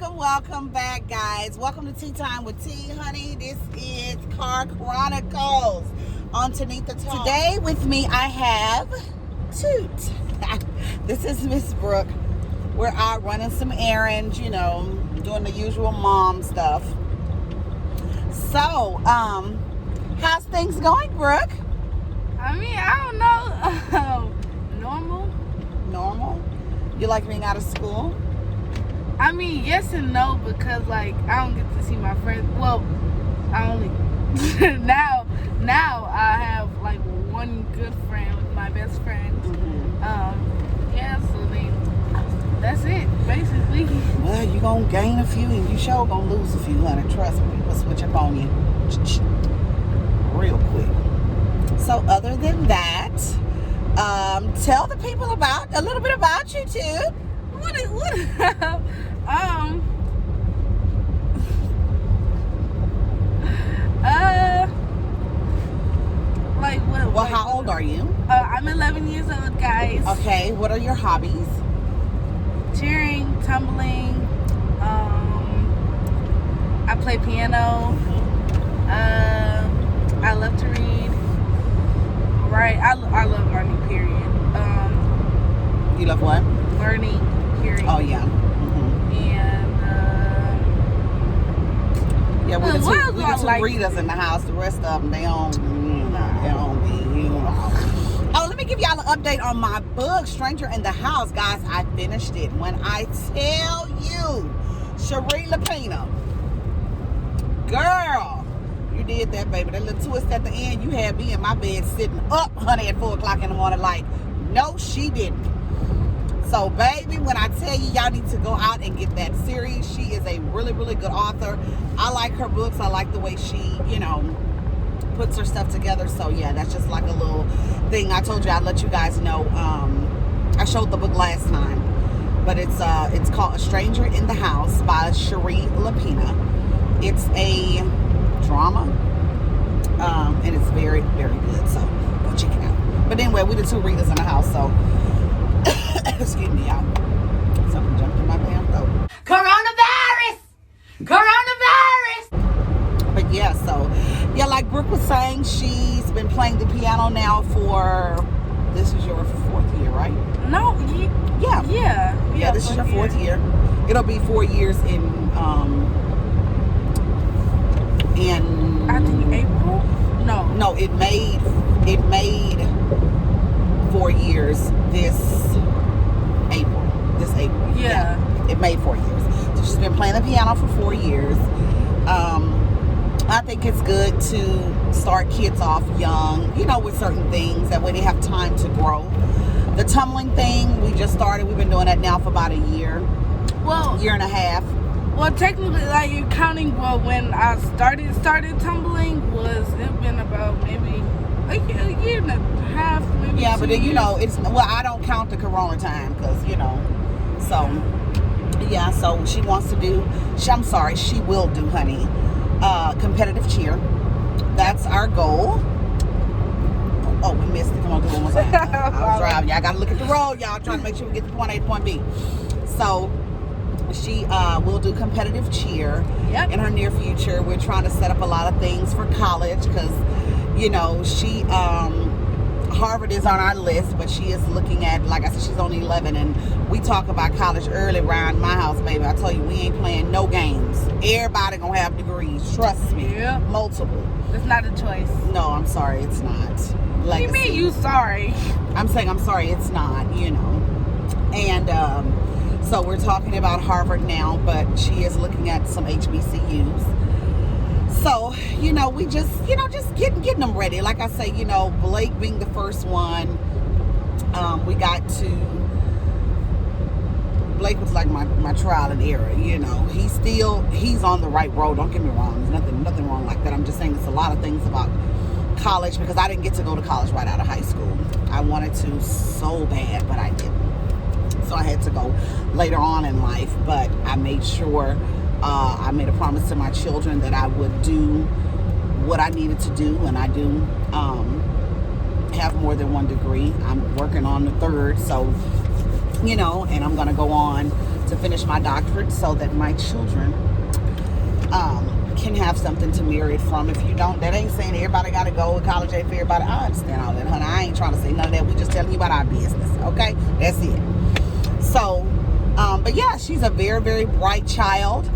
Welcome back, guys. Welcome to Tea Time with Tea, honey. This is Car Chronicles on Tanita Talk. Today with me, I have Toot. This is Miss Brooke. We're out running some errands, doing the usual mom stuff. So, how's things going, Brooke? I don't know. Normal? You like being out of school? Yes and no, because I don't get to see my friends. Well, I only now I have one good friend with my best friend. So that's it basically. Well, you gonna gain a few and you sure gonna lose a few, honey. Trust me, people switch up on you real quick. So other than that, tell the people a little bit about you too. What? Well, how old are you? I'm 11 years old, guys. Okay, what are your hobbies? Cheering, tumbling. I play piano. I love to read. Right, I love learning. Period. You love what? Learning. Period. Oh yeah. And yeah, we the two like readers in the house. The rest of them, they don't be. Oh, let me give y'all an update on my book, Stranger in the House, guys. I finished it. When I tell you, Cherie Lapina, girl, you did that, baby. That little twist at the end, you had me in my bed sitting up, honey, at 4 o'clock in the morning. Like, no, she didn't. So, baby, when I tell you, y'all need to go out and get that series. She is a really, really good author. I like her books. I like the way she, puts her stuff together. So, yeah, that's just like a little thing. I told you I'd let you guys know. I showed the book last time. But it's called A Stranger in the House by Cherie Lapina. It's a drama. And it's very, very good. So, go check it out. But anyway, we the two readers in the house, so... Excuse me, y'all. Something jumped in my damn throat. Coronavirus! But yeah, like Brooke was saying, she's been playing the piano now for, this is your 4th year, right? No, yeah. This is your 4th year. It'll be 4 years in I think April. No, it made 4 years this April. Yeah. It made 4 years. So she's been playing the piano for 4 years. I think it's good to start kids off young, with certain things. That way they have time to grow. The tumbling thing, we just started. We've been doing that now for about a year. Well, year and a half. Well, technically, you're counting. Well, when I started tumbling, it's been about maybe a year and a half, maybe. Yeah, but then years. I don't count the corona time because so yeah. So she wants to do. She will do, honey. Competitive cheer. That's our goal. Oh, we missed it. Come on, do it one more time. I was driving. Y'all got to look at the road, y'all. Trying to make sure we get to point A to point B. So she will do competitive cheer in her near future. We're trying to set up a lot of things for college because, she, Harvard is on our list, but she is looking at, like I said, she's only 11, and we talk about college early around my house, baby. I tell you, we ain't playing no games. Everybody gonna have degrees. Trust me. Yeah. Multiple. It's not a choice. No, I'm sorry, it's not. What do you mean you sorry? I'm saying I'm sorry, it's not, And so we're talking about Harvard now, but she is looking at some HBCUs. So, we just getting them ready. Like I say, Blake being the first one, Blake was like my trial and error, he's on the right road. Don't get me wrong. There's nothing wrong like that. I'm just saying it's a lot of things about college because I didn't get to go to college right out of high school. I wanted to so bad, but I didn't. So I had to go later on in life, but I made sure I made a promise to my children that I would do what I needed to do, and I do have more than one degree. I'm working on the third, so and I'm going to go on to finish my doctorate so that my children can have something to mirror it from. If you don't, that ain't saying everybody got to go to college, ain't for everybody. I understand all that, honey. I ain't trying to say none of that. We just telling you about our business, okay? That's it. So, but yeah, she's a very, very bright child.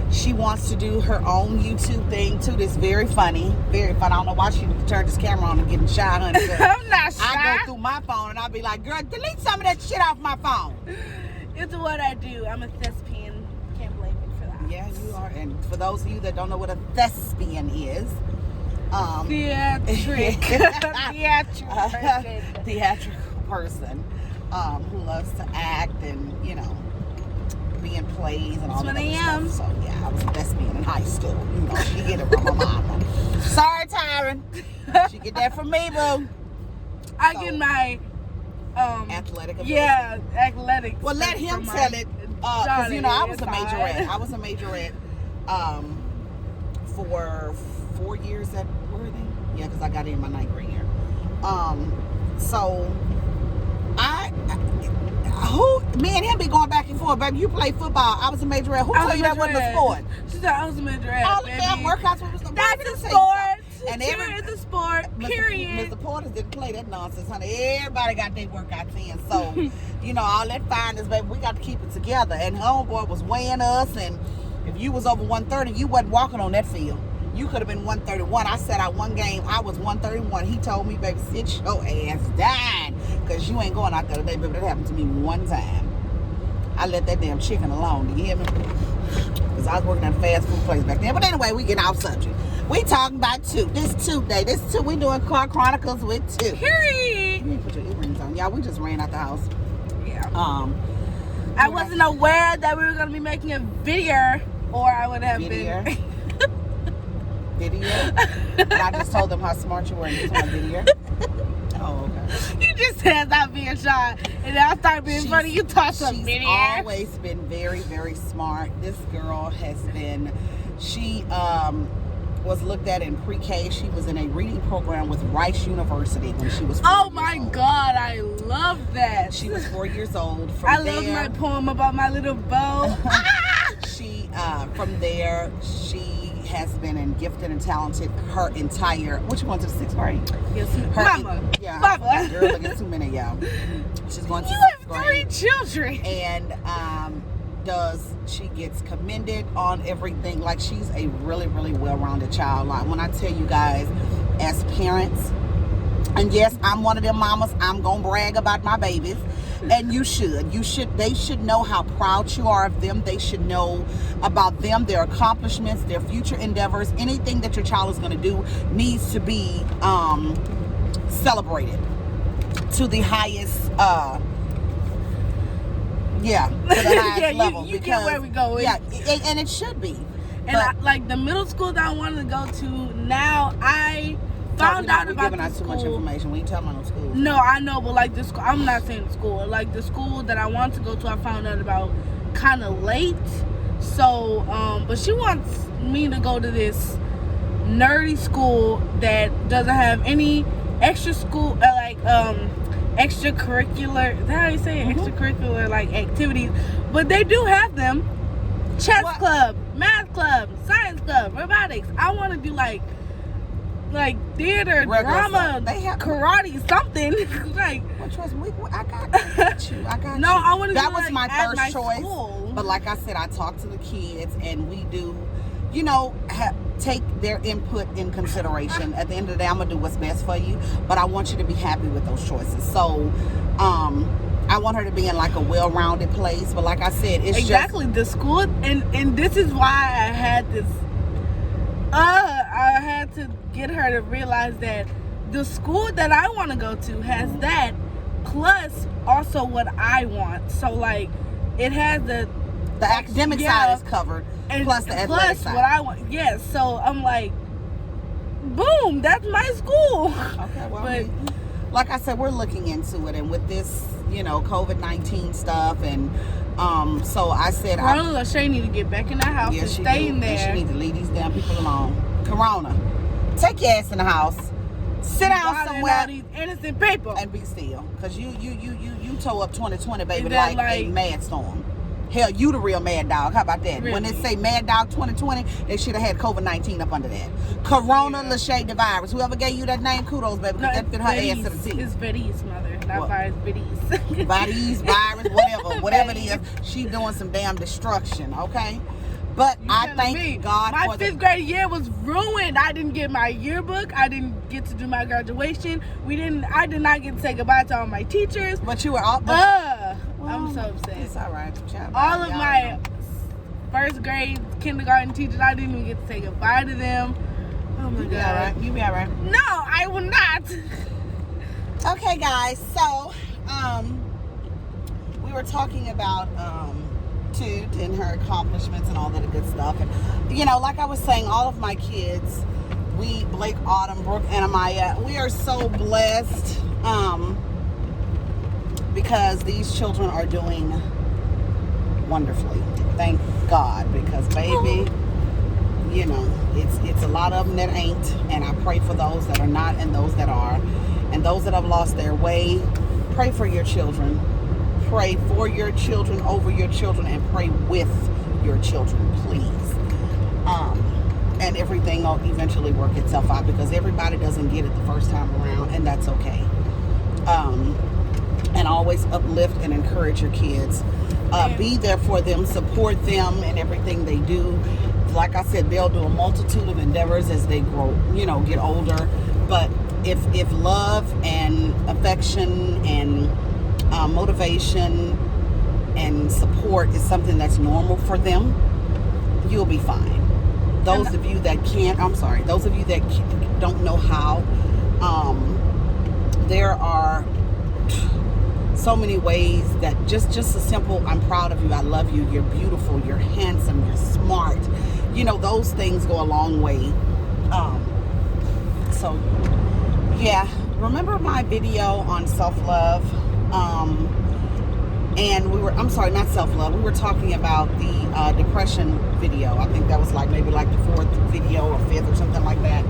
She wants to do her own YouTube thing too. That's very funny. Very fun. I don't know why she turned this camera on and getting shy, honey. I'm not shy. I go through my phone and I'll be like, girl, delete some of that shit off my phone. It's what I do. I'm a thespian. Can't blame me for that. Yeah, you are. And for those of you that don't know what a thespian is, theatrical person who loves to act and, you know, be in plays and all that stuff. So yeah, I was a thespian in high school. You know, she get it from my mama. Sorry, Tyron. She get that from me, boo. I get my athletic ability. Yeah, athletics. Well, let him tell it. Because, you know, I was a majorette. I was a majorette for 4 years at Worthing. Yeah, because I got in my 9th grade year. So, me and him be going back and forth. Baby, you play football. I was a majorette. Who told you that wasn't a sport? She said I was a majorette. All the damn workouts was a sport. That's a sport. And it's a sport, period. Mr. Porter didn't play that nonsense, honey. Everybody got their workouts in. So, you know, all that fineness, baby, we got to keep it together. And homeboy was weighing us, and if you was over 130, you wasn't walking on that field. You could have been 131. I sat out one game. I was 131. He told me, baby, sit your ass down, because you ain't going out there today, baby. That happened to me one time. I let that damn chicken alone. Do you hear me? Because I was working at a fast food place back then. But anyway, we get off subject. We talking about two. This Tuesday. We doing Car Chronicles with two. Period. You need to put your earrings on. Y'all, we just ran out the house. Yeah. I wasn't aware that we were going to be making a video, or I would have been. Video? And I just told them how smart you were in my video. Oh, okay. You just said stop being shy, and then I started being funny. You taught some video. She's always been very, very smart. This girl has been. She was looked at in pre-K. She was in a reading program with Rice University when she was 4 Oh years my old. God, I love that. She was 4 years old. Love my poem about my little bow. From there, she has been in gifted and talented her entire. Which one to the 6th grade? Yes, Mama. Yeah, Mama. Girl, look at too many of y'all. She's going to You 6th have grade. 3 children. And she gets commended on everything. Like, she's a really, really well-rounded child. Like, when I tell you guys, as parents, and yes, I'm one of them mamas, I'm gonna brag about my babies, and you should. They should know how proud you are of them. They should know about them, their accomplishments, their future endeavors. Anything that your child is gonna do needs to be celebrated to the highest to the highest level. You get where we go. Yeah, and it should be. And like the middle school that I wanted to go to, now I found out about giving out too much information. We ain't talking about no school. No, I know, but like the school, I'm not saying the school. Like the school that I want to go to, I found out about kind of late. So, but she wants me to go to this nerdy school that doesn't have any extra school, extracurricular. Is that how you say it? Extracurricular like activities, but they do have them. Chess club, math club, science club, robotics. I want to do like theater, drama, they have karate, something. Like, well, trust me, I got you. I got no, you. I want to. That was my first choice. School. But like I said, I talked to the kids, and we do, take their input in consideration. At the end of the day, I'm gonna do what's best for you, but I want you to be happy with those choices. So, I want her to be in like a well-rounded place. But like I said, it's exactly the school, and this is why I had this. I had to get her to realize that the school that I want to go to has that, plus also what I want. So like, it has the academic side is covered, and plus the athletic side. What I want. Yes. So I'm like, boom, that's my school. Okay, well, but like I said, we're looking into it, and with this, COVID-19 stuff, and so I said, Lachey need to get back in the house and stay in there. And she need to leave these damn people alone. Corona, take your ass in the house, sit down somewhere, all these innocent people, and be still, because you tore up 2020, baby, like a mad storm. Hell, you the real mad dog. How about that? Really? When they say Mad Dog 2020, they should have had COVID-19 up under that. Corona, Lachey, the virus. Whoever gave you that name, kudos, baby. Because that fit her ass to the T. It's Betty's mother, not virus. Betty's. Betty's, virus, whatever it is. She doing some damn destruction, okay? But I thank God my for fifth grade year was ruined. I didn't get my yearbook. I didn't get to do my graduation. I did not get to say goodbye to all my teachers. But you were all. I'm so upset. It's all right. All of my first grade kindergarten teachers, I didn't even get to say goodbye to them. Oh my God. You be all right. No, I will not. Okay, guys. So, we were talking about Toot and her accomplishments and all that good stuff. And, you know, like I was saying, all of my kids, Blake, Autumn, Brooke, and Amaya, we are so blessed because these children are doing wonderfully. Thank God, because baby, you know, it's a lot of them that ain't, and I pray for those that are not and those that are, and those that have lost their way. Pray for your children. Pray for your children, over your children, and pray with your children, please. And everything will eventually work itself out, because everybody doesn't get it the first time around, and that's okay. And always uplift and encourage your kids. Be there for them, support them in everything they do. Like I said, they'll do a multitude of endeavors as they grow, you know, get older. But if love and affection and motivation and support is something that's normal for them, you'll be fine. Those of you that don't know how, there are so many ways that just a simple, I'm proud of you, I love you, you're beautiful, you're handsome, you're smart, you know, those things go a long way. So yeah, remember my video on self-love? And I'm sorry, not self-love. We were talking about the depression video. I think that was maybe the fourth video or fifth or something like that.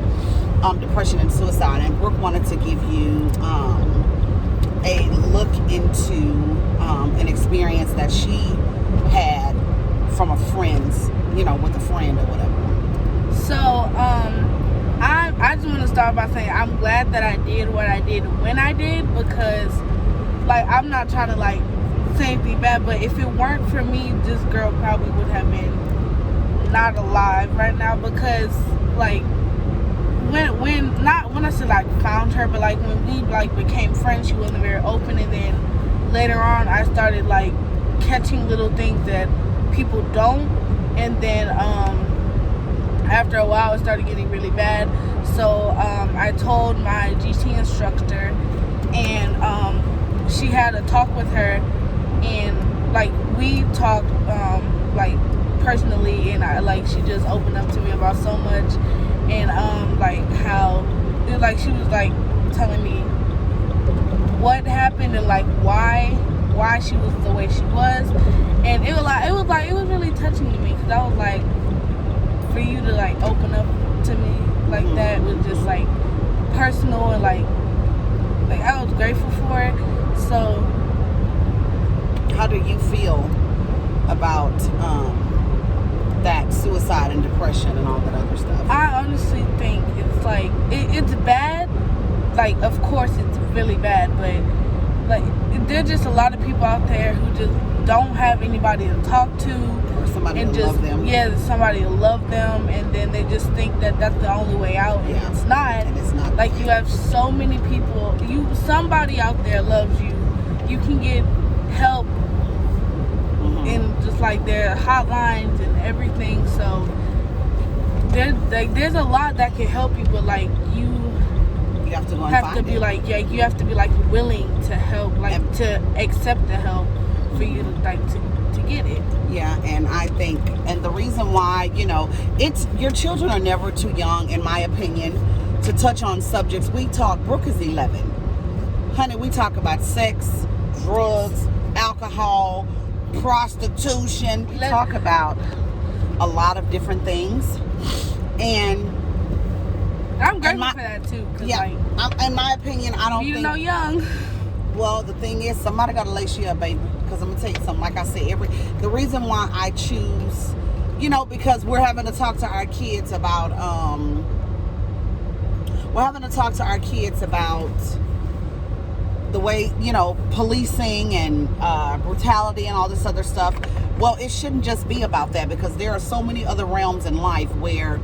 Depression and suicide. And Brooke wanted to give you a look into an experience that she had from a friend's, you know, with a friend or whatever. So, I just want to start by saying I'm glad that I did what I did when I did, because I'm not trying to say anything bad, but if it weren't for me, this girl probably would have been not alive right now, because when I said found her, but when we became friends, she wasn't very open, and then later on I started catching little things that people don't, and then after a while it started getting really bad. So I told my GT instructor, and she had a talk with her, and we talked personally, and she just opened up to me about so much, and how she was telling me what happened and why she was the way she was, and it was really touching to me, because I was for you to open up to me that was just personal, and I was grateful for it. So how do you feel about that suicide and depression and all that other stuff? I honestly think it's it's bad. Of course it's really bad, but there's just a lot of people out there who just don't have anybody to talk to, or somebody to love them. Yeah, somebody to love them, and then they just think that that's the only way out, and it's not. And it's not. You have so many people. Somebody out there loves you. You can get help. And just their hotlines and everything, so there's a lot that can help you, but you have to go and find it. You have to be willing to help, to accept the help for you to get it. Yeah, and I think, and the reason why, it's your children are never too young, in my opinion, to touch on subjects. Brooke is 11, honey. We talk about sex, drugs, alcohol, prostitution. We talk about a lot of different things, and I'm grateful for that too. Yeah, in my opinion, I don't think, young. Well, the thing is, somebody got to lace you up, baby. Because I'm going to tell you something. Like I said, the reason why I choose, because we're having to talk to our kids about, the way, policing and brutality and all this other stuff. Well, it shouldn't just be about that, because there are so many other realms in life where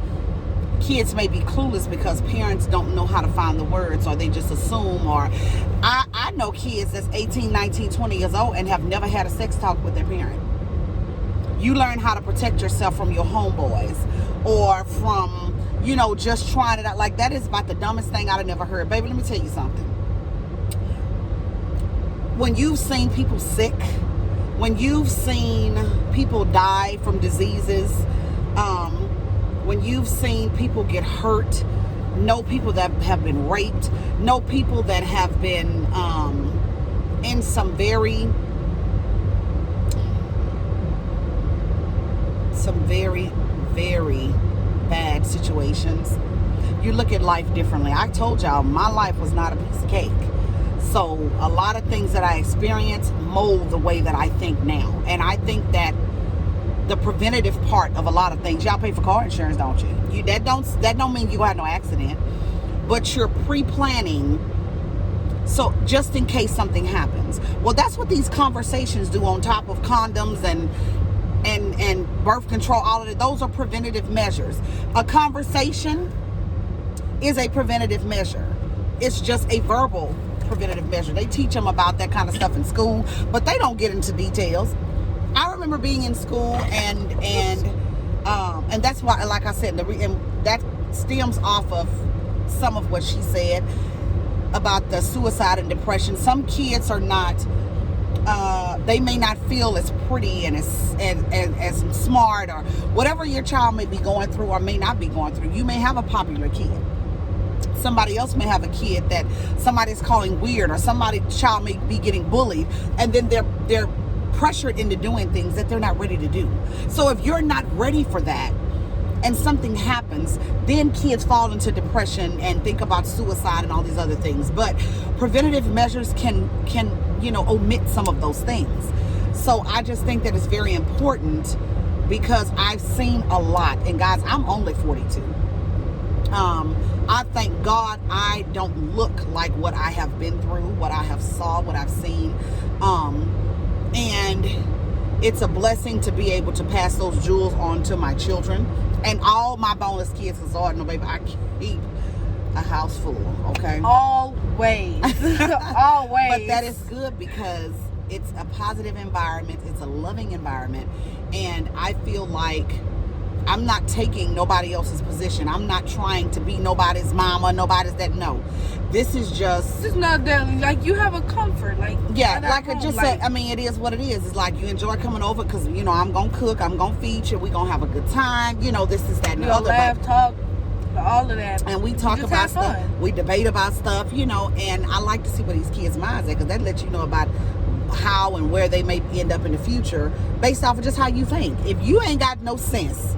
kids may be clueless because parents don't know how to find the words, or they just assume. Or I know kids that's 18, 19, 20 years old and have never had a sex talk with their parent. You learn how to protect yourself from your homeboys, or from, just trying it out. Like, that is about the dumbest thing I've never heard. Baby, let me tell you something. When you've seen people sick, when you've seen people die from diseases, when you've seen people get hurt, know people that have been raped, know people that have been in some very very bad situations, you look at life differently. I told y'all my life was not a piece of cake. So a lot of things that I experienced mold the way that I think now. And I think that the preventative part of a lot of things, y'all pay for car insurance, don't you? That don't mean you gonna have no accident, but you're pre-planning, so just in case something happens. Well, that's what these conversations do, on top of condoms and birth control. All of it, those are preventative measures. A conversation is a preventative measure. It's just a verbal preventative measure. They teach them about that kind of stuff in school, but they don't get into details. I remember being in school, and that's why, like I said, and that stems off of some of what she said about the suicide and depression. Some kids are not, they may not feel as pretty and as smart, or whatever your child may be going through or may not be going through. You may have a popular kid. Somebody else may have a kid that somebody's calling weird, or child may be getting bullied, and then they're pressured into doing things that they're not ready to do. So if you're not ready for that and something happens, then kids fall into depression and think about suicide and all these other things. But preventative measures can omit some of those things. So I just think that it's very important, because I've seen a lot. And guys, I'm only 42. I thank God I don't look like what I have been through, what I have saw, what I've seen. And it's a blessing to be able to pass those jewels on to my children and all my bonus kids. Because, Lord, no, baby, I keep a house full, okay? Always. Always. But that is good, because it's a positive environment. It's a loving environment. And I feel like I'm not taking nobody else's position. I'm not trying to be nobody's mama, nobody's that. No. This is just... It's not that, like, you have a comfort. Like, yeah, like I just said, I mean, it is what it is. It's like you enjoy coming over because, I'm going to cook, I'm going to feed you, we're going to have a good time. This is that and the other. Laugh, talk, all of that. And we talk about stuff. We debate about stuff, and I like to see where these kids' minds at, because that lets you know about how and where they may end up in the future based off of just how you think. If you ain't got no sense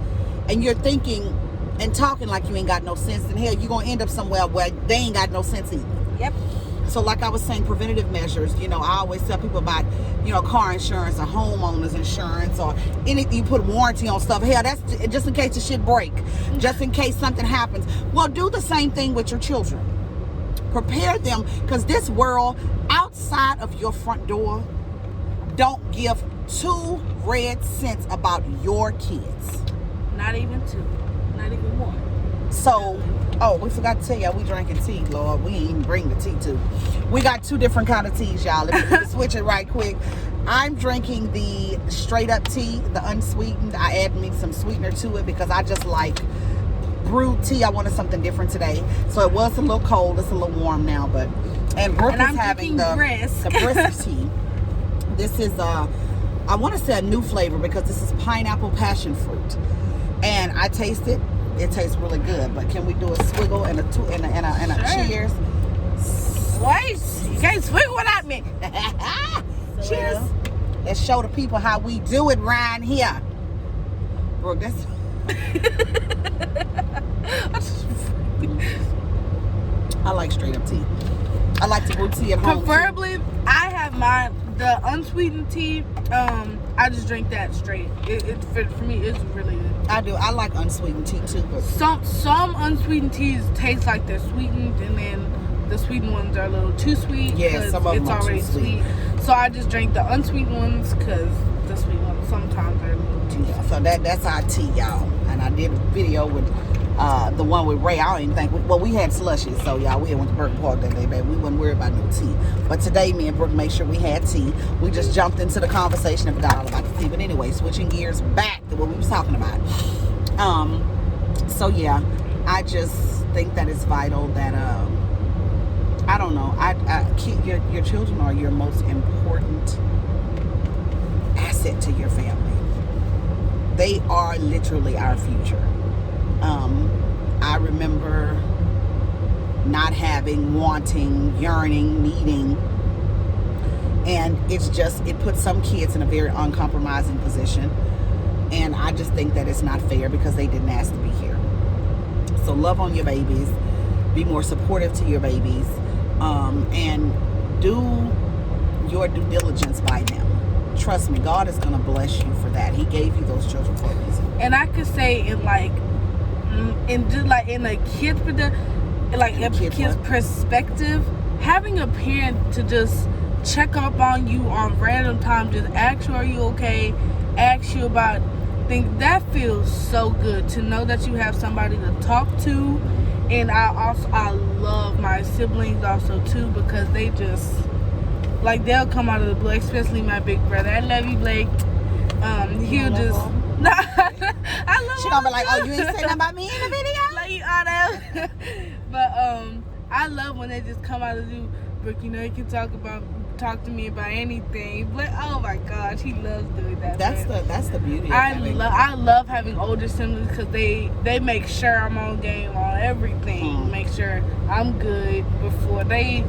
and you're thinking and talking like you ain't got no sense, then hell, you're going to end up somewhere where they ain't got no sense either. Yep. So like I was saying, preventative measures, I always tell people about, car insurance or homeowners insurance, or anything. You put warranty on stuff. Hell, that's just in case the shit break, just in case something happens. Well, do the same thing with your children. Prepare them, because this world outside of your front door don't give 2 red cents about your kids. Not even 2. Not even 1. So, oh, we forgot to tell y'all, we drinking tea, Lord. We ain't even bring the tea too. We got 2 different kind of teas, y'all. Let me switch it right quick. I'm drinking the straight up tea, the unsweetened. I add me some sweetener to it because I just like brewed tea. I wanted something different today. So it was a little cold. It's a little warm now, and Brooke is having the brisk tea. This is I want to say a new flavor, because this is pineapple passion fruit. And I taste it. It tastes really good. But can we do a swiggle and a Sure. cheers? Wait, you can't swiggle without me. Cheers. Let's show the people how we do it right here. Brooke, that's... I like straight up tea. I like to brew tea at home. Preferably, I have the unsweetened tea. I just drink that straight. For me, it's really good. I do. I like unsweetened tea too. But some unsweetened teas taste like they're sweetened, and then the sweetened ones are a little too sweet. Yeah, some of them are already too sweet. So I just drink the unsweetened ones because the sweet ones sometimes are a little too sweet. So that's our tea, y'all. And I did a video with the one with Ray. I don't even think we had slushies, so y'all, we went to Burton Park that day, baby. We wasn't worried about no tea. But today, me and Brooke made sure we had tea. We just jumped into the conversation and forgot all about the tea. But anyway, switching gears back to what we was talking about. So yeah, I just think that it's vital that I don't know. Your children are your most important asset to your family. They are literally our future. I remember not having, wanting, yearning, needing, and it puts some kids in a very uncompromising position, and I just think that it's not fair because they didn't ask to be here. So love on your babies, be more supportive to your babies, and do your due diligence by them. Trust me, God is going to bless you for that. He gave you those children for a reason. And I could say in a kid's perspective, having a parent to just check up on you on random time, just ask you, are you okay? Ask you about things. That feels so good to know that you have somebody to talk to. And I love my siblings also too, because they just they'll come out of the blue, especially my big brother. I love you, Blake. He'll just I love she gonna be like, oh, you ain't say nothing about me in the video? Love you, Otto. But I love when they just come out of the blue. Brooke, you can talk to me about anything. But oh my gosh, he loves doing that. That's the beauty of I love having older siblings because they make sure I'm on game on everything. Make sure I'm good before they.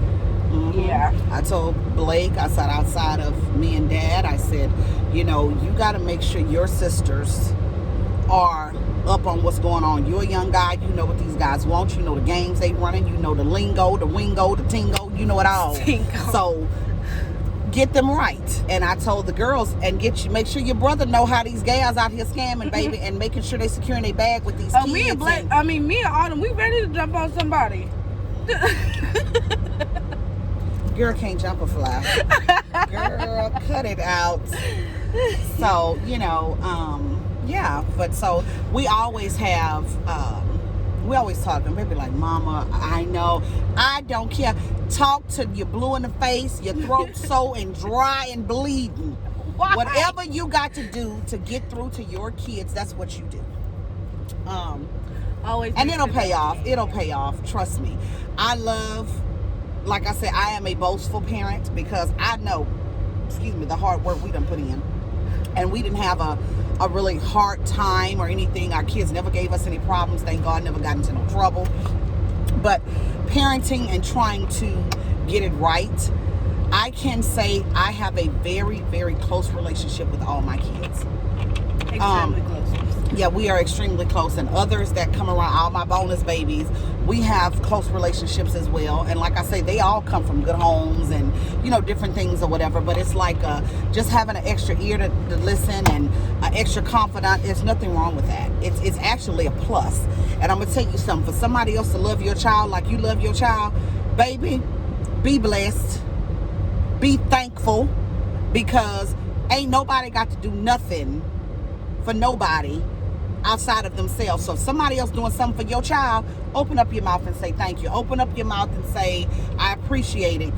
Yeah. I told Blake, I said, outside of me and Dad, I said, you got to make sure your sisters are up on what's going on. You're a young guy. You know what these guys want. You know the games they running. You know the lingo, the wingo, the tingo. You know it all. So get them right. And I told the girls, and make sure your brother know how these gals out here scamming, baby, and making sure they securing their bag with these kids. Me and Blake, me and Autumn, we ready to jump on somebody. Girl can't jump or fly. Girl, cut it out. So, yeah. But so we always have, we always talk, and baby like, Mama, I know, I don't care. Talk till you're blue in the face, your throat sore and dry and bleeding. Why? Whatever you got to do to get through to your kids, that's what you do. Always. And it'll pay off. It'll pay off. Trust me. Like I said, I am a boastful parent because I know, the hard work we done put in. And we didn't have a really hard time or anything. Our kids never gave us any problems. Thank God, never got into no trouble. But parenting and trying to get it right, I can say I have a very, very close relationship with all my kids. Extremely close. Yeah, we are extremely close. And others that come around, all my bonus babies, we have close relationships as well. And like I say, they all come from good homes and, different things or whatever. But it's like just having an extra ear to listen and an extra confidant. There's nothing wrong with that. It's actually a plus. And I'm going to tell you something. For somebody else to love your child like you love your child, baby, be blessed. Be thankful, because ain't nobody got to do nothing for nobody outside of themselves. So if somebody else doing something for your child, open up your mouth and say thank you. Open up your mouth and say, I appreciate it,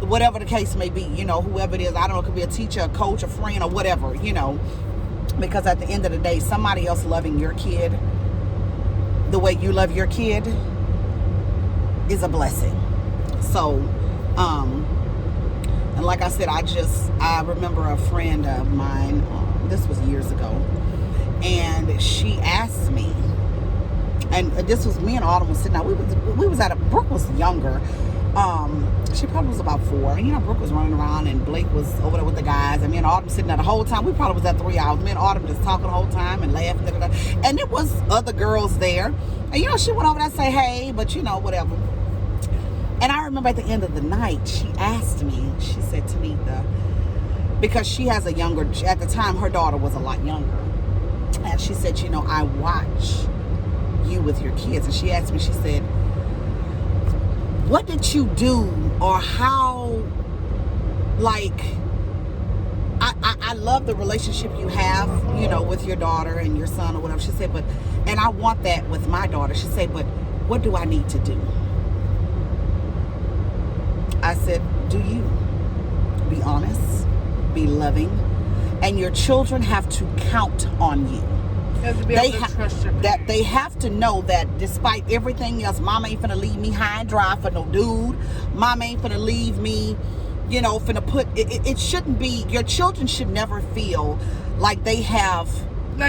whatever the case may be, whoever it is. I don't know, it could be a teacher, a coach, a friend, or whatever, because at the end of the day, somebody else loving your kid the way you love your kid is a blessing. So, and like I said, I remember a friend of mine, this was years ago, and she asked me, and this was me and Autumn was sitting out. We was Brooke was younger. She probably was about 4. And Brooke was running around and Blake was over there with the guys. And me and Autumn sitting there the whole time. We probably was at 3 hours. Me and Autumn just talking the whole time and laughing. And there was other girls there. And she went over there and say, hey, but whatever. And I remember at the end of the night, she asked me, she said, Tanita, because she has a younger, at the time her daughter was a lot younger. And she said, you know, I watch you with your kids. And she asked me, she said, what did you do, or how, like, I love the relationship you have, you know, with your daughter and your son or whatever. She said, but, and I want that with my daughter. She said, but what do I need to do? I said, do you? Be honest, be loving, and your children have to count on you. They have to know that despite everything else, mama ain't finna leave me high and dry for no dude. Mama ain't finna leave me, you know, finna put, it shouldn't be, your children should never feel like they have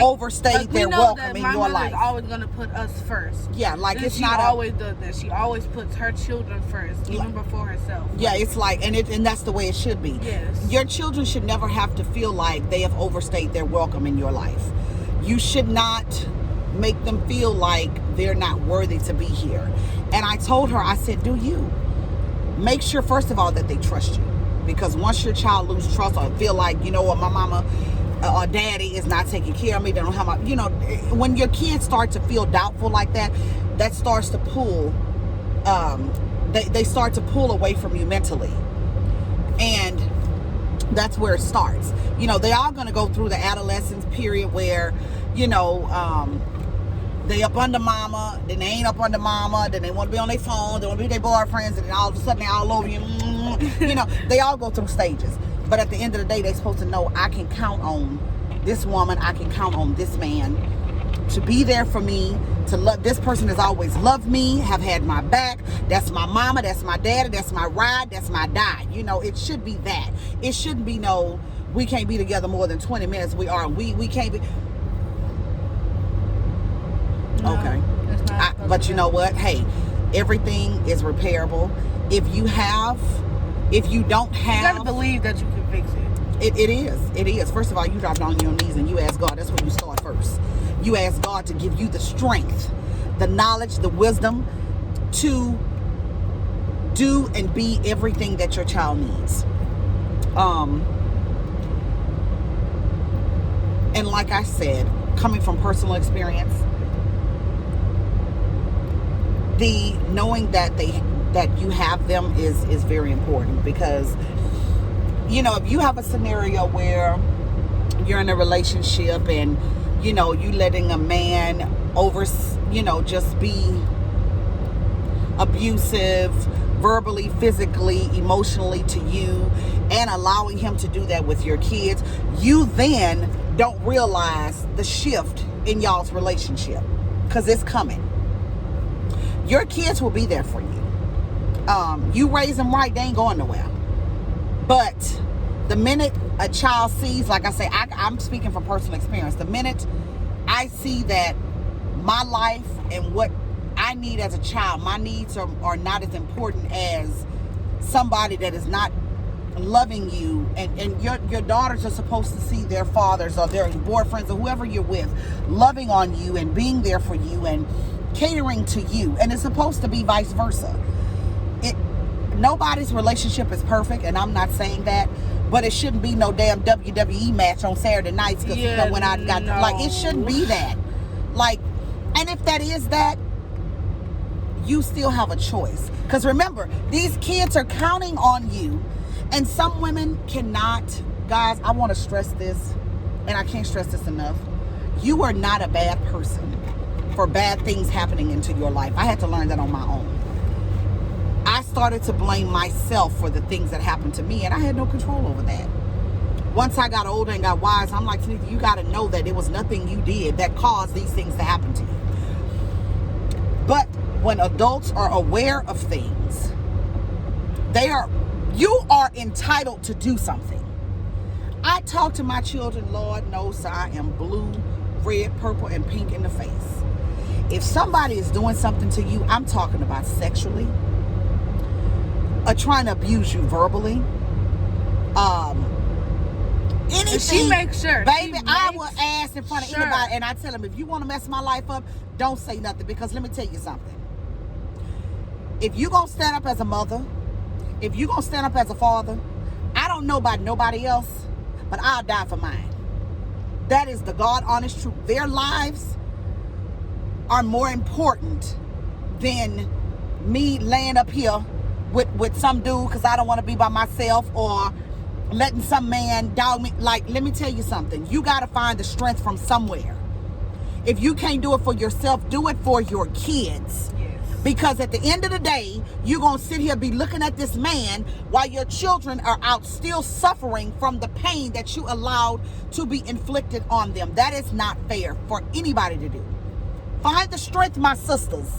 overstayed their welcome in your life. Is always gonna put us first. Yeah, like and it's she not always does that. She always puts her children first, even before herself. Yeah, it's like, and that's the way it should be. Yes. Your children should never have to feel like they have overstayed their welcome in your life. You should not make them feel like they're not worthy to be here. And I told her, I said, do you? Make sure, first of all, that they trust you. Because once your child loses trust or feel like, you know what, my mama or daddy is not taking care of me, they don't have my, you know, when your kids start to feel doubtful like that, that starts to pull, they start to pull away from you mentally. And that's where it starts. You know, they are going to go through the adolescence period where, you know, they up under mama, then they ain't up under mama, then they want to be on their phone, they want to be their boyfriends, and then all of a sudden they're all over you. You know, they all go through stages. But at the end of the day, they're supposed to know, I can count on this woman, I can count on this man to be there for me, to love. This person has always loved me, have had my back. That's my mama, that's my daddy, that's my ride, that's my die. You know, it should be that. It shouldn't be no, we can't be together more than 20 minutes. We can't be. No, okay. But you know what? Hey, everything is repairable. If you don't have, you gotta believe that you can fix it. It is. First of all, you drop down on your knees and you ask God. That's where you start first. You ask God to give you the strength, the knowledge, the wisdom to do and be everything that your child needs. And like I said, coming from personal experience, the knowing that you have them is very important. Because, you know, if you have a scenario where you're in a relationship and, you know, you letting a man just be abusive verbally, physically, emotionally to you, and allowing him to do that with your kids, you then don't realize the shift in y'all's relationship, because it's coming. Your kids will be there for you. You raise them right, they ain't going nowhere. But the minute a child sees, like I say, I'm speaking from personal experience. The minute I see that my life and what I need as a child, my needs are not as important as somebody that is not loving you, and your daughters are supposed to see their fathers or their boyfriends or whoever you're with loving on you and being there for you and catering to you, and it's supposed to be vice versa. Nobody's relationship is perfect, and I'm not saying that, but it shouldn't be no damn WWE match on Saturday nights because when I got like, it shouldn't be that. Like, and if that is that, you still have a choice. Because remember, these kids are counting on you, and some women cannot. Guys, I want to stress this, and I can't stress this enough. You are not a bad person for bad things happening into your life. I had to learn that on my own. I started to blame myself for the things that happened to me, and I had no control over that. Once I got older and got wise, I'm like, you got to know that it was nothing you did that caused these things to happen to you. But when adults are aware of things, you are entitled to do something. I talk to my children, Lord knows I am blue, red, purple, and pink in the face. If somebody is doing something to you, I'm talking about sexually, or trying to abuse you verbally, anything, she makes sure, baby, I will ask in front of anybody, and I tell them, if you want to mess my life up, don't say nothing, because let me tell you something. if you gonna stand up as a mother, if you gonna stand up as a father, I don't know about nobody else, but I'll die for mine. That is the God honest truth. Their lives are more important than me laying up here with some dude because I don't want to be by myself, or letting some man dog me. Like, let me tell you something. You got to find the strength from somewhere. If you can't do it for yourself, do it for your kids. Because at the end of the day, you're going to sit here be looking at this man while your children are out still suffering from the pain that you allowed to be inflicted on them. That is not fair for anybody to do. Find the strength, my sisters.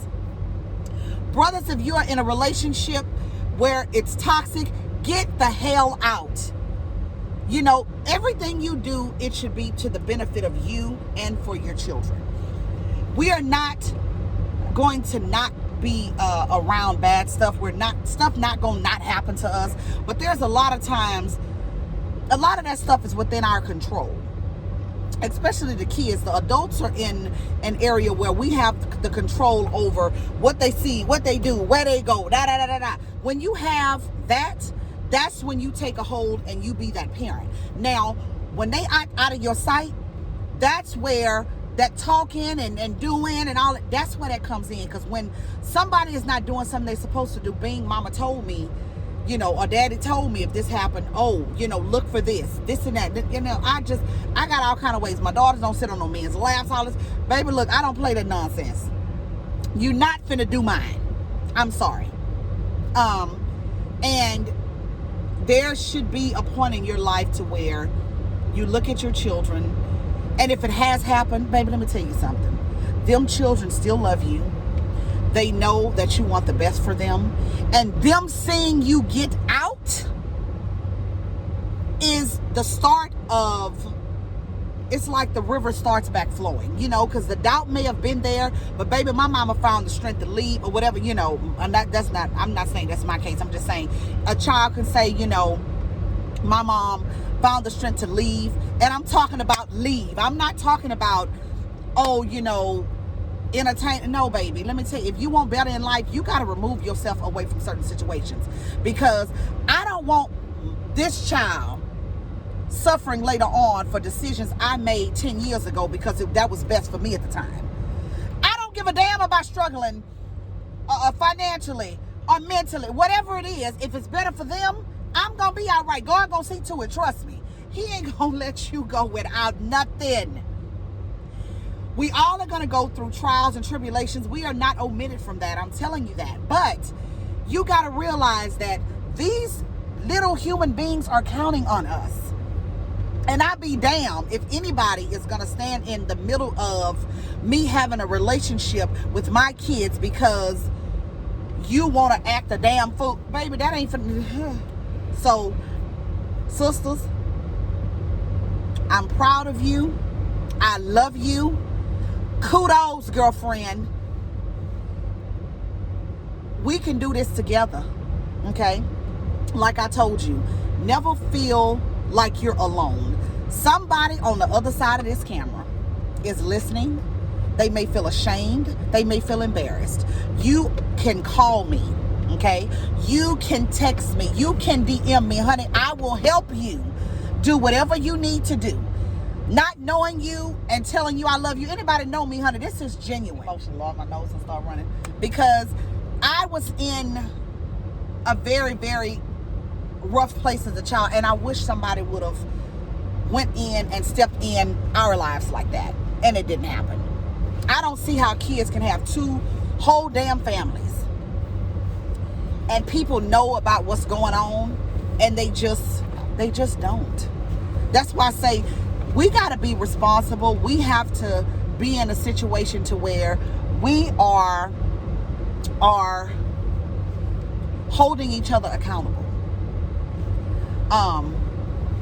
Brothers, if you are in a relationship where it's toxic, get the hell out. You know, everything you do, it should be to the benefit of you and for your children. We are not going to not be around bad stuff. Stuff not gonna not happen to us, but there's a lot of times, a lot of that stuff is within our control, especially the kids. The adults are in an area where we have the control over what they see, what they do, where they go, da da da da da. When you have that, that's when you take a hold and you be that parent. Now, when they act out of your sight, that's where that talking and doing and all that, that's where that comes in. Because when somebody is not doing something they're supposed to do, being mama told me, you know, or daddy told me if this happened, oh, you know, look for this and that. You know, I got all kind of ways. My daughters don't sit on no men's laps, all this. Baby, look, I don't play that nonsense. You're not finna do mine. I'm sorry. And there should be a point in your life to where you look at your children, and if it has happened, baby, let me tell you something. Them children still love you. They know that you want the best for them. And them seeing you get out is the start of, it's like the river starts back flowing, you know, because the doubt may have been there, but baby, my mama found the strength to leave or whatever, you know. And I'm not saying that's my case. I'm just saying a child can say, you know, my mom found the strength to leave. And I'm talking about leave. I'm not talking about, oh, you know, entertain. No, baby, let me tell you, if you want better in life, you got to remove yourself away from certain situations, because I don't want this child suffering later on for decisions I made 10 years ago because that was best for me at the time. I don't give a damn about struggling financially or mentally, whatever it is. If it's better for them, I'm gonna be all right. God gonna see to it, trust me. He ain't gonna let you go without nothing. We all are gonna go through trials and tribulations. We are not omitted from that, I'm telling you that. But you gotta realize that these little human beings are counting on us. And I'd be damned if anybody is gonna stand in the middle of me having a relationship with my kids because you wanna act a damn fool. Baby, that ain't for... So, sisters, I'm proud of you. I love you. Kudos, girlfriend. We can do this together, okay? Like I told you, never feel like you're alone. Somebody on the other side of this camera is listening. They may feel ashamed. They may feel embarrassed. You can call me, okay? You can text me. You can DM me, honey. I will help you do whatever you need to do. Not knowing you and telling you I love you. Anybody know me, honey? This is genuine. Emotional, Lord, my nose will start running. Because I was in a very, very rough place as a child, and I wish somebody would have went in and stepped in our lives like that, and it didn't happen. I don't see how kids can have two whole damn families and people know about what's going on and they just don't. That's why I say we got to be responsible. We have to be in a situation to where we are holding each other accountable.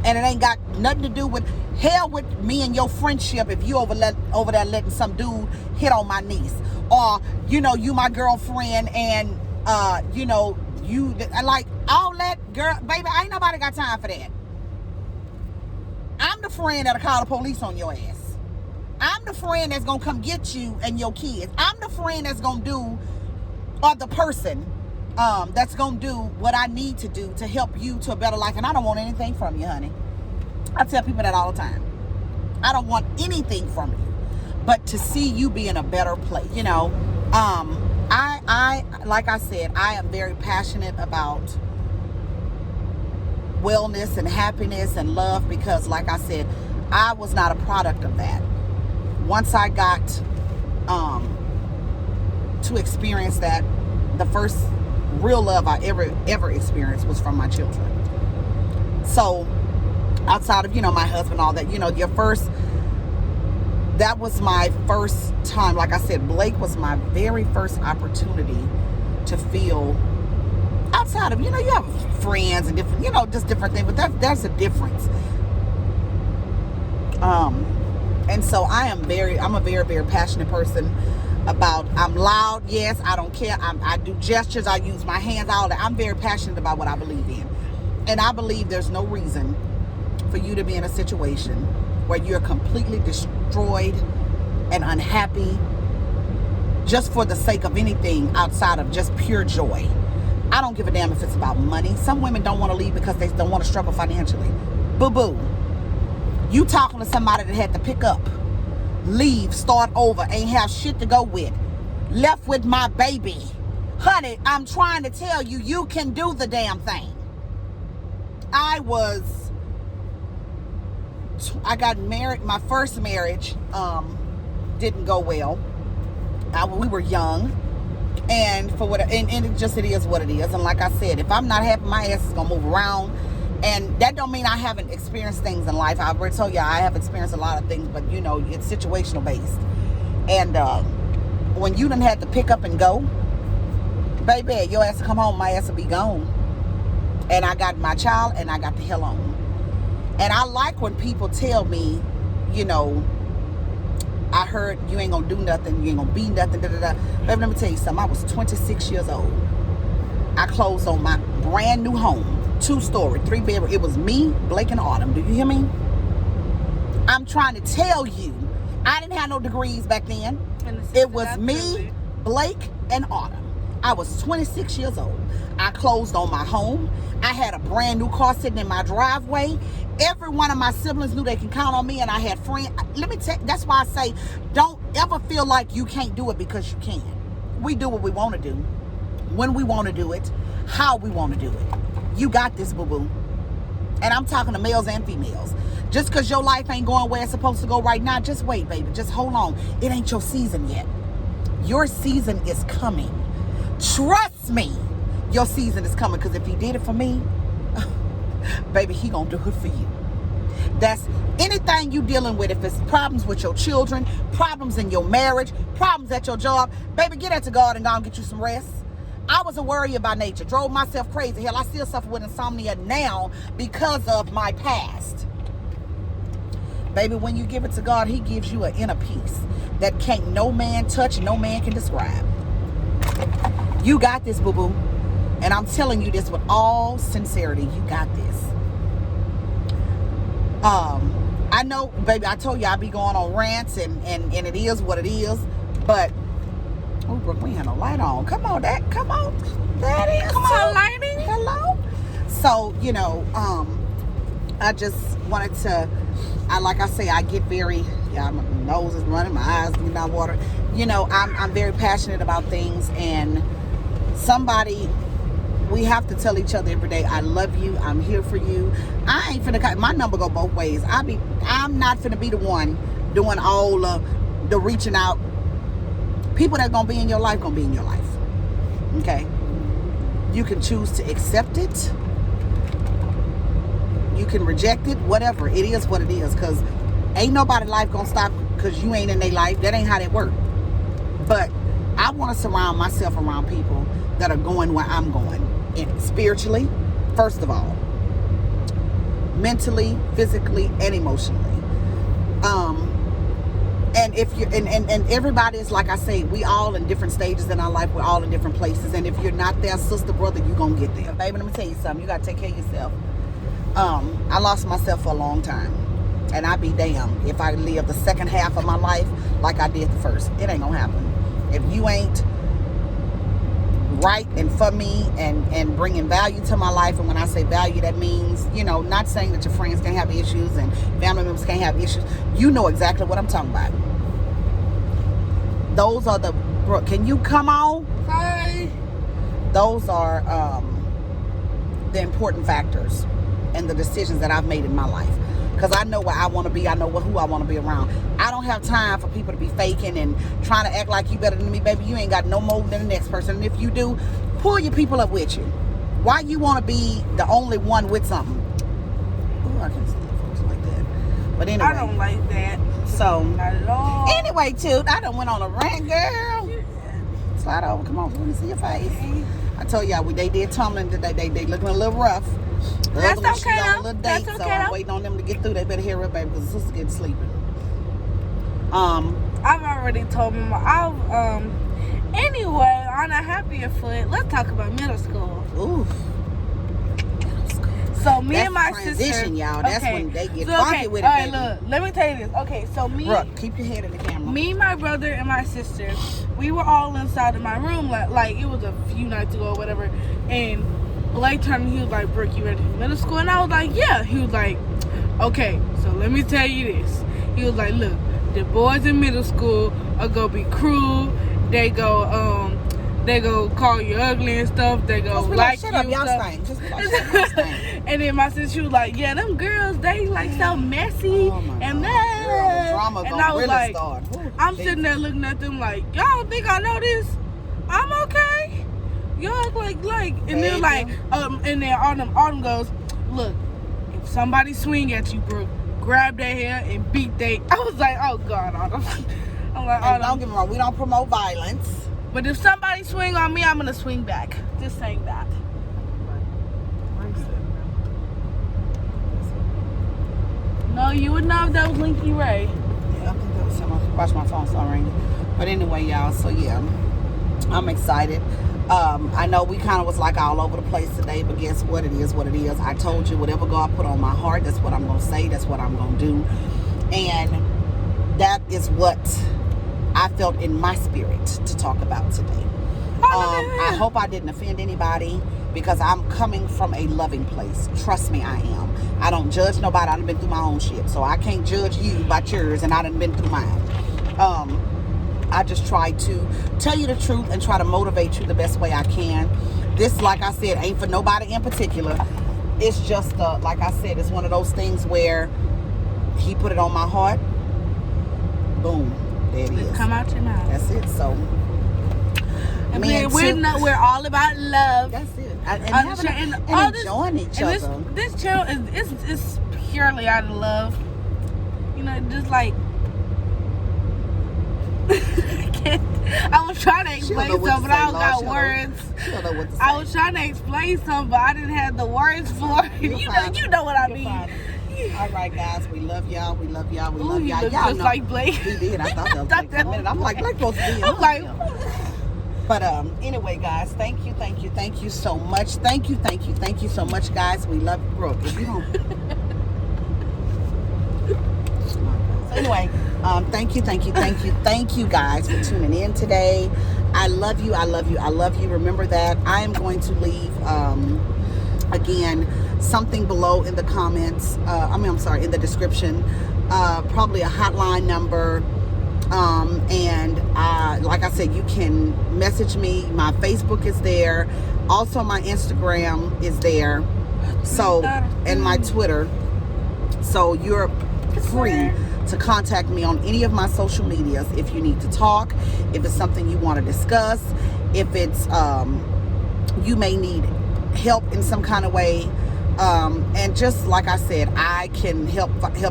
And it ain't got nothing to do with hell with me and your friendship if you over there letting some dude hit on my niece, or you know, you my girlfriend and you know, you like all that, girl, baby, ain't nobody got time for that. I'm the friend that'll call the police on your ass. I'm the friend that's gonna come get you and your kids. I'm the friend that's gonna do, or the person that's gonna do what I need to do to help you to a better life. And I don't want anything from you, honey. I tell people that all the time. I don't want anything from you, but to see you be in a better place. You know, I like I said, I am very passionate about wellness and happiness and love, because like I said, I was not a product of that. Once I got to experience that, the first real love I ever experienced was from my children. So outside of, you know, my husband, all that, you know, that was my first time. Like I said, Blake was my very first opportunity to feel outside of, you know, you have friends and different, you know, just different things, but there's a difference. And so I'm a very, very passionate person about, I'm loud, yes, I don't care, I do gestures, I use my hands, all that. I'm very passionate about what I believe in. And I believe there's no reason for you to be in a situation where you're completely destroyed and unhappy just for the sake of anything outside of just pure joy. I don't give a damn if it's about money. Some women don't want to leave because they don't want to struggle financially. Boo-boo. You talking to somebody that had to pick up, leave, start over, ain't have shit to go with, left with my baby. Honey, I'm trying to tell you, you can do the damn thing. I got married. My first marriage didn't go well. We were young, and it is what it is. And like I said, if I'm not happy, my ass is gonna move around. And that don't mean I haven't experienced things in life. I've already told you I have experienced a lot of things, but you know, it's situational based. And when you done had to pick up and go, baby, your ass will come home, my ass will be gone. And I got my child, and I got the hell on. And I like when people tell me, you know, I heard you ain't gonna do nothing, you ain't gonna be nothing, da da da. Baby, let me tell you something. I was 26 years old. I closed on my brand new home, 2-story, 3-bedroom. It was me, Blake, and Autumn. Do you hear me? I'm trying to tell you, I didn't have no degrees back then. It was me, Blake, and Autumn. I was 26 years old. I closed on my home. I had a brand new car sitting in my driveway. Every one of my siblings knew they can count on me, and I had friends. Let me tell you, that's why I say, don't ever feel like you can't do it, because you can. We do what we want to do, when we want to do it, how we want to do it. You got this, boo-boo. And I'm talking to males and females. Just because your life ain't going where it's supposed to go right now, just wait, baby. Just hold on. It ain't your season yet. Your season is coming. Trust me, your season is coming, because if he did it for me, baby, he gonna do it for you. That's anything you dealing with. If it's problems with your children, problems in your marriage, problems at your job, baby, get that to God and go and get you some rest. I was a worrier by nature, drove myself crazy. Hell, I still suffer with insomnia now because of my past. Baby, when you give it to God, he gives you an inner peace that can't no man touch, no man can describe. You got this, boo-boo. And I'm telling you this with all sincerity. You got this. I know, baby, I told you I'd be going on rants, and it is what it is. But, oh, Brooke, we had no light on. Come on, that is. Come on, lighting. Hello. So, you know, I just wanted to, like I say, I get very, my nose is running, my eyes getting out water. You know, I'm very passionate about things, and we have to tell each other every day, I love you, I'm here for you. I ain't finna, my number go both ways. I'm not finna be the one doing all the reaching out. People that gonna be in your life, gonna be in your life. Okay? You can choose to accept it. You can reject it, whatever. It is what it is, because ain't nobody life gonna stop because you ain't in their life. That ain't how that work. But I want to surround myself around people that are going where I'm going. Spiritually, first of all. Mentally, physically, and emotionally. And if you and everybody is, like I say, we all in different stages in our life. We're all in different places. And if you're not there, sister, brother, you're gonna get there. Baby, let me tell you something. You gotta take care of yourself. I lost myself for a long time. And I'd be damned if I live the second half of my life like I did the first. It ain't gonna happen. If you ain't right and for me and bringing value to my life. And when I say value, that means, not saying that your friends can't have issues and family members can't have issues. You know exactly what I'm talking about. Those are the, Brooke, can you come on? Hi. Those are the important factors and the decisions that I've made in my life. Because I know where I want to be. I know who I want to be around. I don't have time for people to be faking and trying to act like you better than me. Baby, you ain't got no more than the next person. And if you do, pull your people up with you. Why you want to be the only one with something? Ooh, I can't stand folks like that. But anyway. I don't like that. So. Not at all. Anyway, too, I done went on a rant, girl. Slide over. Come on, let me see your face. I told y'all, they did tumbling today. They looking a little rough. That's okay, she's on a little date, that's so okay, I'm waiting on them to get through. They better hear it, baby, because the sister getting sleeping. I've already told my anyway, on a happier foot, let's talk about middle school. Ooh. So me That's and my transition, sister, y'all. That's when they get so, funky with it, all right, baby. look, let me tell you this. Okay, so Brooke, keep your head in the camera. me, my brother, and my sister, we were all inside of my room, like it was a few nights ago or whatever, and Blake turned, he was like, Brooke, you ready for middle school? And I was like, yeah. He was like, okay, so let me tell you this. He was like, look, the boys in middle school are gonna be cruel. They go call you ugly and stuff. They go like shut you up, y'all stuff. stink. Just be like, shut up, y'all stink. And then my sister, she was like, yeah, them girls, they like so messy and mad. Girl, the drama and gonna I was really like, start. Ooh, I'm sitting there looking at them like, y'all don't think I know this? I'm okay. Y'all act like, and then like, and then Autumn goes, look, if somebody swing at you, Brooke, grab their hair and beat they. I was like, oh God, Autumn. I'm like, and don't get me wrong, we don't promote violence. But if somebody swing on me, I'm gonna swing back. Just saying that. No, you would know if that was Linky Ray. Yeah, I think that was someone. Watch my phone start ringing. But anyway, y'all, so yeah, I'm excited. I know we kind of was like all over the place today, but guess what? It is what it is. I told you, whatever God put on my heart, that's what I'm going to say. That's what I'm going to do. And that is what I felt in my spirit to talk about today. I hope I didn't offend anybody because I'm coming from a loving place. Trust me, I am. I don't judge nobody. I done been through my own shit. So I can't judge you by yours, and I done been through mine. I just try to tell you the truth and try to motivate you the best way I can. This, like I said, ain't for nobody in particular. It's just, like I said, it's one of those things where he put it on my heart. Boom. There it is. Come out your mouth. That's it. So, we're all about love. That's it. And enjoying each other. This channel is purely out of love. You know, just like I was trying to explain something, but I don't got words. I was trying to explain something, but I didn't have the words for it. You know what I mean. All right, guys, we love y'all. We love y'all. We love y'all. Y'all just know. Like Blake. We did. I thought that was Blake for a minute. I'm like, Blake supposed to be in. I'm like. But anyway, guys, thank you so much. Thank you so much, guys. We love you, Brooke. If you don't. So anyway, thank you guys for tuning in today. I love you. Remember that I am going to leave again something below in the comments. In the description. Probably a hotline number. And like I said, you can message me. My Facebook is there. Also, my Instagram is there. So, and my Twitter. So you're free to contact me on any of my social medias if you need to talk, if it's something you want to discuss, if it's you may need help in some kind of way. And just like I said, I can help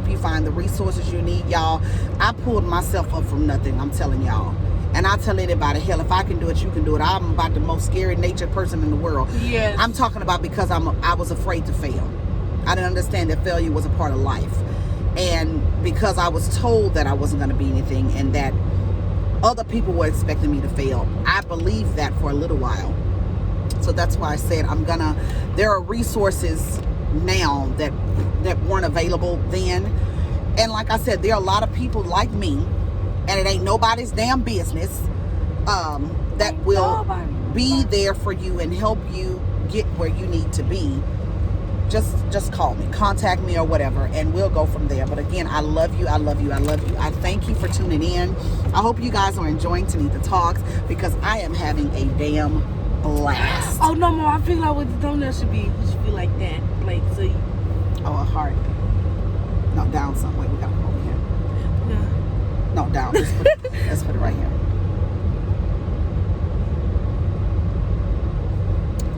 you find the resources you need, y'all. I pulled myself up from nothing, I'm telling y'all. And I tell anybody, hell, if I can do it, you can do it. I'm about the most scary natured person in the world. Yes. I'm talking about because I was afraid to fail. I didn't understand that failure was a part of life. And because I was told that I wasn't going to be anything and that other people were expecting me to fail, I believed that for a little while. So that's why I said there are resources now that weren't available then. And like I said, there are a lot of people like me, and it ain't nobody's damn business that will be there for you and help you get where you need to be, just call me, contact me or whatever, and we'll go from there. But again, I love you. I thank you for tuning in. I hope you guys are enjoying Tanika Talks, because I am having a damn blast. Oh no, Mom, I figured out what the thumbnail should be. It should be like that, like so. Oh, a heart. No, down some. Wait, we gotta go over here. Yeah. No, down. Let's put it right here.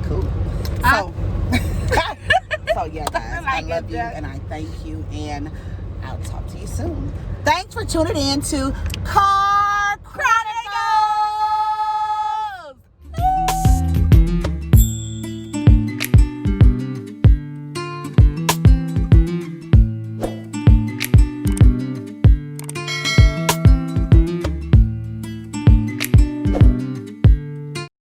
Cool. So yeah, guys, I love you and I thank you, and I'll talk to you soon. Thanks for tuning in to Call